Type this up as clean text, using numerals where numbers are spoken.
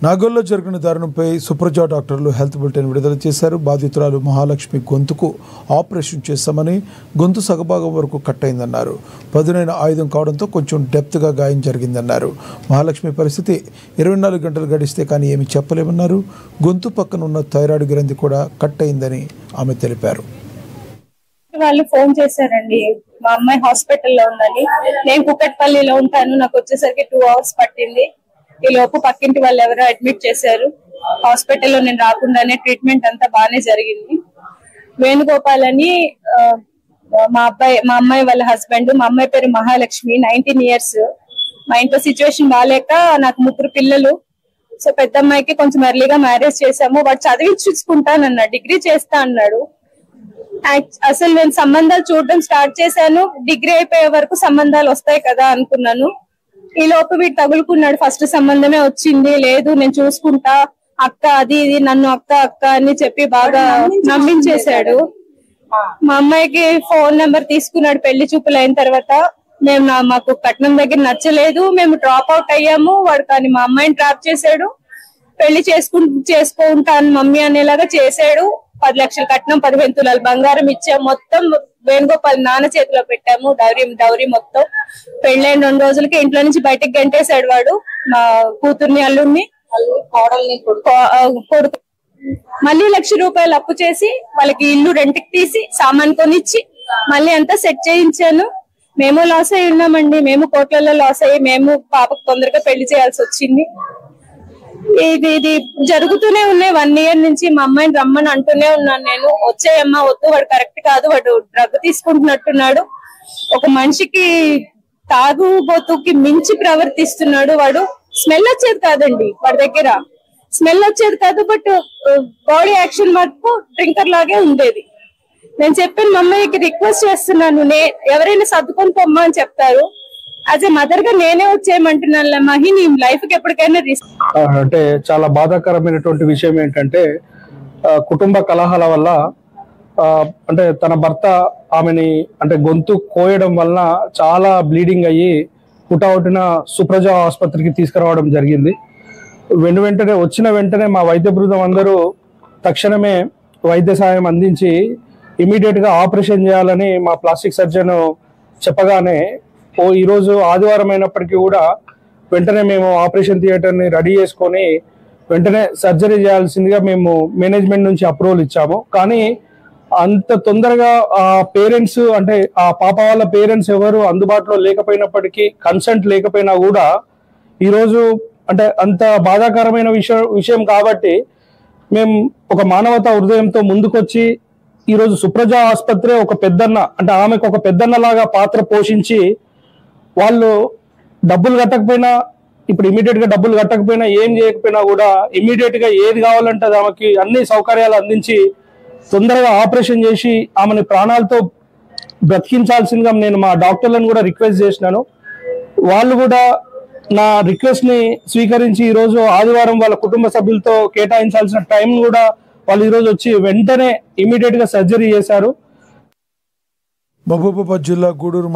నాగోల్లో జరిగిన దారుణంపై సుప్రజ డాక్టర్లు health bulletin విడుదల చేశారు. బాధితురాలు మహాలక్ష్మి గొంతుకు ఆపరేషన్ చేశామని, గొంతు సగభాగం వరకు కట్ అయిందన్నారు. పదునైన ఆయుధం కావడంతో కొంచెం డెప్త్గా గాయం జరిగిందన్నారు. మహాలక్ష్మి పరిస్థితి 24 గంటలు గడిస్తే కానీ ఏమి చెప్పలేమన్నారు. గొంతు పక్కన ఉన్న థైరాయిడ్ గ్రంథి కూడా కట్ అయిందని ఆమె తెలిపారు. వాళ్ళు ఫోన్ చేశారండి, మా అమ్మాయి హాస్పిటల్లో ఉందని. నేను కుకట్పల్లిలో ఉంటాను, నాకు వచ్చేసరికి 2 hours పట్టింది. ఈ లోపు పక్కింటి వాళ్ళు ఎవరో అడ్మిట్ చేశారు. హాస్పిటల్లో నేను రాకుండానే ట్రీట్మెంట్ అంతా బాగానే జరిగింది. వేణుగోపాల్ అని మా అమ్మాయి వాళ్ళ హస్బెండ్. మా అమ్మాయి పేరు మహాలక్ష్మి, 19 years. మా ఇంట్లో సిచ్యువేషన్ బాగాలేక నాకు 3 పిల్లలు. సో పెద్ద అమ్మాయికి కొంచెం ఎర్లీగా మ్యారేజ్ చేసాము. వాడు చదివించుకుంటానన్నాడు, డిగ్రీ చేస్తా అన్నాడు. అసలు నేను సంబంధాలు చూడడం స్టార్ట్ చేశాను, డిగ్రీ అయిపోయే వరకు సంబంధాలు వస్తాయి కదా అనుకున్నాను. ఈ లోపు వీడు తగులుకున్నాడు. ఫస్ట్ సంబంధమే వచ్చింది, లేదు నేను చూసుకుంటా అక్క, అది ఇది నన్ను అక్క అక్క అని చెప్పి బాగా నమ్మించేశాడు. మా అమ్మాయికి ఫోన్ నెంబర్ తీసుకున్నాడు పెళ్లి చూపులు అయిన తర్వాత. మాకు కట్నం దగ్గర నచ్చలేదు, మేము డ్రాప్ అవుట్ అయ్యాము. వాడు కానీ మా అమ్మాయిని ట్రాప్ చేశాడు. పెళ్లి చేసుకుంటాను మమ్మీ అనేలాగా చేశాడు. 10 లక్షలు కట్నం, 15 తులాలు బంగారం ఇచ్చాము. మొత్తం వేణుగోపాల్ నాన్న చేతిలో పెట్టాము, డౌరీ మొత్తం. పెళ్ళైన 2 రోజులకి ఇంట్లో నుంచి బయటకు గంటేశాడు వాడు. మా కూతుర్ని, అల్లుడిని, కొడుకు. మళ్ళీ 1 లక్ష రూపాయలు అప్పు చేసి వాళ్ళకి ఇల్లు రెంట్కి తీసి సామాన్ కొనిచ్చి మళ్ళీ అంతా సెట్ చేయించాను. మేము లాస్ అయి ఉన్నామండి, మేము కోట్లలో లాస్ అయ్యి మేము పాపకు తొందరగా పెళ్లి చేయాల్సి వచ్చింది. ఇది జరుగుతూనే ఉన్నాయి 1 year నుంచి. మా అమ్మాయిని రమ్మని అంటూనే ఉన్నాను నేను. వచ్చేయమ్మా, వద్దు, వాడు కరెక్ట్ కాదు, వాడు డ్రగ్ తీసుకుంటున్నట్టున్నాడు, ఒక మనిషికి తాగుబోతుకి మించి ప్రవర్తిస్తున్నాడు. వాడు స్మెల్ వచ్చేది కాదండి, వాడి దగ్గర స్మెల్ వచ్చేది కాదు, బట్ బాడీ యాక్షన్ మటుకు డ్రింకర్ లాగే ఉండేది. నేను చెప్పాను మా అమ్మాయికి రిక్వెస్ట్ చేస్తున్నాను, ఎవరైనా సర్దుకొని పొమ్మా అని చెప్తారు. యాజ్ ఎ మదర్ గా నేనే వచ్చేయమంటున్నాను, మహి నీ లైఫ్ కి ఎప్పటికైనా రిస్క్. అంటే చాలా బాధాకరమైనటువంటి విషయం ఏంటంటే, కుటుంబ కలహాల వల్ల అంటే తన భర్త ఆమెని అంటే గొంతు కోయడం వలన చాలా బ్లీడింగ్ అయ్యి పుటౌటిన సుప్రజ ఆసుపత్రికి తీసుకురావడం జరిగింది. వచ్చిన వెంటనే మా వైద్య బృందం అందరూ తక్షణమే వైద్య సాయం అందించి ఇమీడియట్ గా ఆపరేషన్ చేయాలని మా ప్లాస్టిక్ సర్జన్ చెప్పగానే, ఈరోజు ఆదివారం అయినప్పటికీ కూడా వెంటనే మేము ఆపరేషన్ థియేటర్ని రెడీ చేసుకొని వెంటనే సర్జరీ చేయాల్సిందిగా మేము మేనేజ్మెంట్ నుంచి అప్రూవల్ ఇచ్చాము. కానీ అంత తొందరగా ఆ పేరెంట్స్, అంటే ఆ పాప వాళ్ళ పేరెంట్స్ ఎవరు అందుబాటులో లేకపోయినప్పటికీ, కన్సెంట్ లేకపోయినా కూడా ఈరోజు అంటే అంత బాధాకరమైన విషయం కాబట్టి మేము ఒక మానవతా హృదయంతో ముందుకొచ్చి ఈరోజు సుప్రజ ఆసుపత్రి ఒక పెద్దన్న, అంటే ఆమెకు ఒక పెద్దన్న లాగా పాత్ర పోషించి, వాళ్ళు డబ్బులు కట్టకపోయినా, ఇప్పుడు ఇమీడియట్ గా డబ్బులు కట్టకపోయినా, ఏం చేయకపోయినా కూడా ఇమీడియట్ గా ఏది కావాలంటే ఆమెకి అన్ని సౌకర్యాలు అందించి తొందరగా ఆపరేషన్ చేసి ఆమెని ప్రాణాలతో బ్రతికించాల్సిందిగా నేను మా డాక్టర్లను కూడా రిక్వెస్ట్ చేసినాను. వాళ్ళు కూడా నా రిక్వెస్ట్ ని స్వీకరించి ఈరోజు ఆదివారం వాళ్ళ కుటుంబ సభ్యులతో కేటాయించాల్సిన టైం కూడా వాళ్ళు ఈరోజు వచ్చి వెంటనే ఇమీడియట్ గా సర్జరీ చేశారు. మహబూబాబాద్ జిల్లా గూడూరు